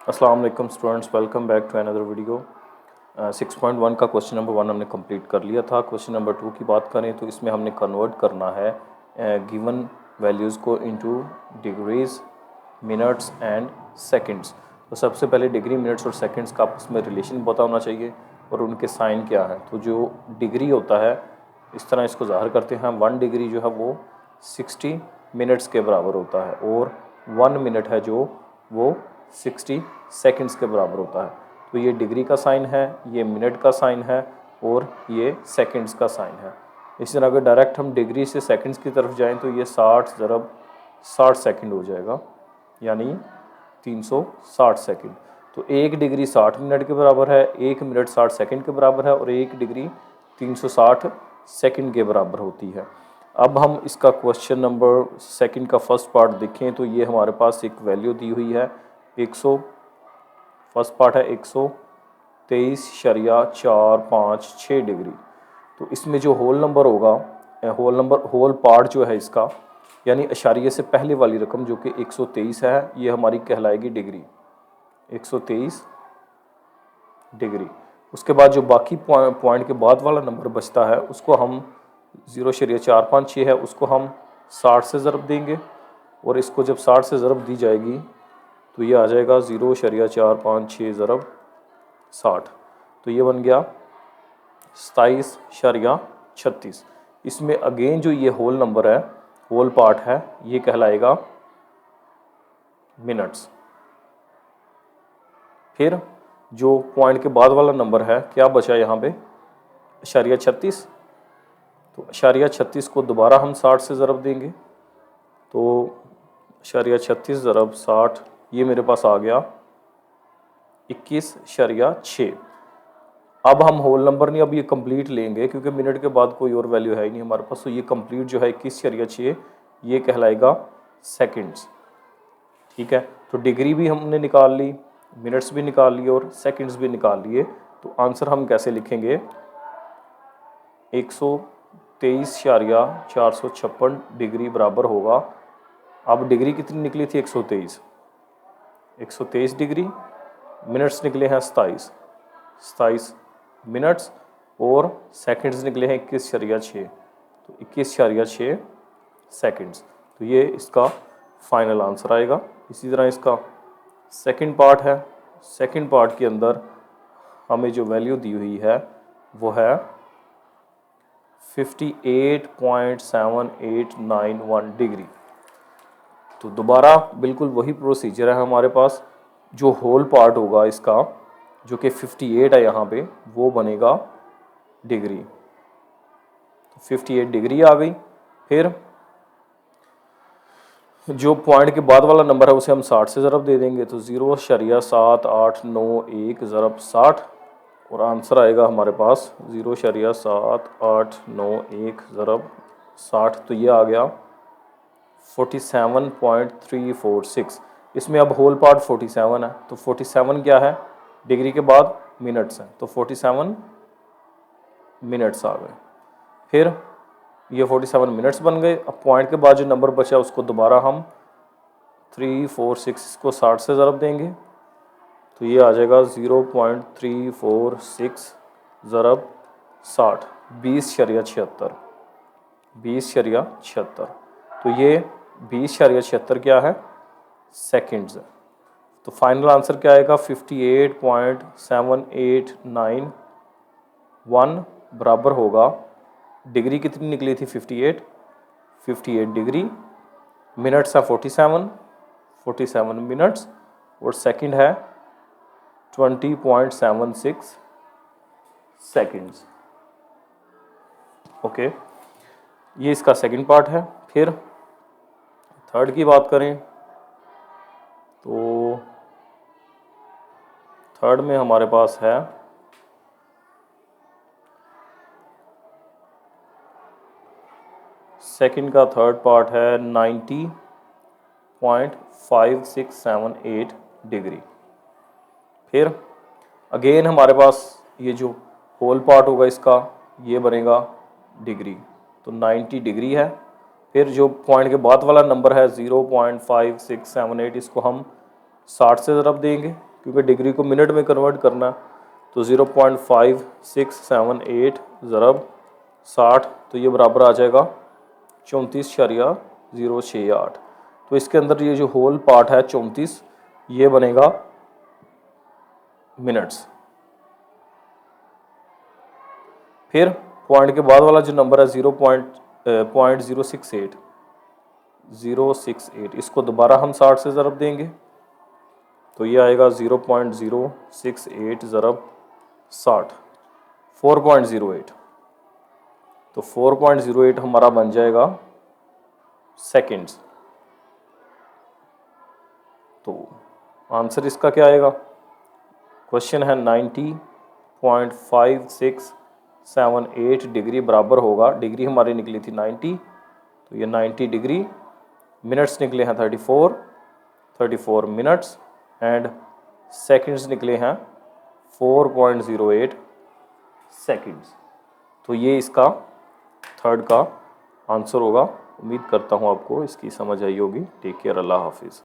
अस्सलाम वालेकुम students, welcome back to another video. 6.1 का क्वेश्चन नंबर 1 हमने कंप्लीट कर लिया था। क्वेश्चन नंबर 2 की बात करें तो इसमें हमने कन्वर्ट करना है गिवन वैल्यूज़ को into degrees, minutes and seconds. तो सबसे पहले डिग्री, मिनट्स और सेकंड्स का आपस में रिलेशन पता होना चाहिए और उनके साइन क्या है। तो जो डिग्री होता है, इस तरह इसको ज़ाहिर करते हैं। 1 डिग्री जो है वो 60 मिनट्स के बराबर होता है और 1 मिनट है जो वो 60 सेकंड्स के बराबर होता है। तो ये डिग्री का साइन है, ये मिनट का साइन है और ये सेकंड्स का साइन है। इसी तरह अगर डायरेक्ट हम डिग्री से सेकंड्स की तरफ जाएं तो ये 60 ज़रब 60 सेकंड हो जाएगा, यानी 360 सेकंड। तो 1 डिग्री 60 मिनट के बराबर है, 1 मिनट 60 सेकंड के बराबर है और 1 डिग्री 360 सेकंड के बराबर होती है। अब हम इसका क्वेश्चन नंबर सेकंड का फर्स्ट पार्ट देखें तो ये हमारे पास एक वैल्यू दी हुई है 100, फर्स्ट पार्ट है 123.456 डिग्री। तो इसमें जो होल नंबर होगा, होल पार्ट जो है इसका, यानी अशारिये से पहले वाली रकम जो कि 123 है, ये हमारी कहलाएगी डिग्री, 123 डिग्री। उसके बाद जो बाकी पॉइंट के बाद वाला नंबर बचता है उसको हम 0.456 है, उसको हम 60 से ज़रब देंगे और इसको जब 60 से ज़रब दी जाएगी तो ये आ जाएगा 0.456 ज़रब 60। तो ये बन गया 27.36। इसमें अगेन जो ये होल नंबर है, होल पार्ट है, ये कहलाएगा मिनट्स। फिर जो पॉइंट के बाद वाला नंबर है, क्या बचा यहाँ पे, 0.36। तो 0.36 को दोबारा हम 60 से ज़रब देंगे तो 0.36 ज़रब 60, ये मेरे पास आ गया 21.6। अब हम होल नंबर नहीं, अब ये कंप्लीट लेंगे क्योंकि मिनट के बाद कोई और वैल्यू है ही नहीं हमारे पास। तो ये कंप्लीट जो है 21.6, ये कहलाएगा सेकंड्स। ठीक है, तो डिग्री भी हमने निकाल ली, मिनट्स भी निकाल लिए और सेकंड्स भी निकाल लिए। तो आंसर हम कैसे लिखेंगे, 123.456 डिग्री बराबर होगा। अब डिग्री कितनी निकली थी, 123 डिग्री, मिनट्स निकले हैं 27 मिनट्स और सेकंड्स निकले हैं 21.6। तो 21.6 सेकंड्स। तो ये इसका फाइनल आंसर आएगा। इसी तरह इसका सेकंड पार्ट है, सेकंड पार्ट के अंदर हमें जो वैल्यू दी हुई है वो है 58.7891 डिग्री। तो दोबारा बिल्कुल वही प्रोसीजर है हमारे पास। जो होल पार्ट होगा इसका, जो कि 58 है यहाँ पे, वो बनेगा डिग्री। तो 58 डिग्री आ गई। फिर जो पॉइंट के बाद वाला नंबर है उसे हम 60 से ज़रब दे देंगे तो 0.7891 ज़रब 60 और आंसर आएगा हमारे पास 0.7891 ज़रब 60। तो ये आ गया 47.346। इसमें अब होल पार्ट 47 है, तो 47 क्या है, डिग्री के बाद मिनट्स हैं, तो 47 मिनट्स आ गए। फिर ये 47 मिनट्स बन गए। अब पॉइंट के बाद जो नंबर बचा उसको दोबारा हम 346 को 60 से ज़रब देंगे तो ये आ जाएगा 0.346 ज़रब 60, 20.76। तो ये 20.76 क्या है, सेकंड्स है। तो फाइनल आंसर क्या आएगा, 58.7891 बराबर होगा, डिग्री कितनी निकली थी 58 डिग्री, मिनट्स है 47 मिनट्स और सेकंड है 20.76 सेकंड्स। ओके, ये इसका सेकंड पार्ट है। फिर थर्ड की बात करें तो थर्ड में हमारे पास है सेकंड का थर्ड पार्ट है 90.5678 डिग्री। फिर अगेन हमारे पास ये जो होल पार्ट होगा इसका, ये बनेगा डिग्री, तो 90 डिग्री है। फिर जो पॉइंट के बाद वाला नंबर है 0.5678, इसको हम 60 से ज़रब देंगे क्योंकि डिग्री को मिनट में कन्वर्ट करना, तो 0.5678 ज़रब 60, तो ये बराबर आ जाएगा 34.068। तो इसके अंदर ये जो होल पार्ट है 34, ये बनेगा मिनट्स। फिर पॉइंट के बाद वाला जो नंबर है 0.068, इसको दोबारा हम 60 से ज़रब देंगे, तो ये आएगा 0.068 ज़रब 60, 4.08। तो 4.08 हमारा बन जाएगा सेकेंड्स। तो आंसर इसका क्या आएगा? क्वेश्चन है 90.5678 डिग्री बराबर होगा, डिग्री हमारी निकली थी 90, तो ये 90 डिग्री, मिनट्स निकले हैं 34 मिनट्स, एंड सेकंड्स निकले हैं 4.08 सेकंड्स। तो ये इसका थर्ड का आंसर होगा। उम्मीद करता हूँ आपको इसकी समझ आई होगी। टेक केयर, अल्लाह हाफिज़।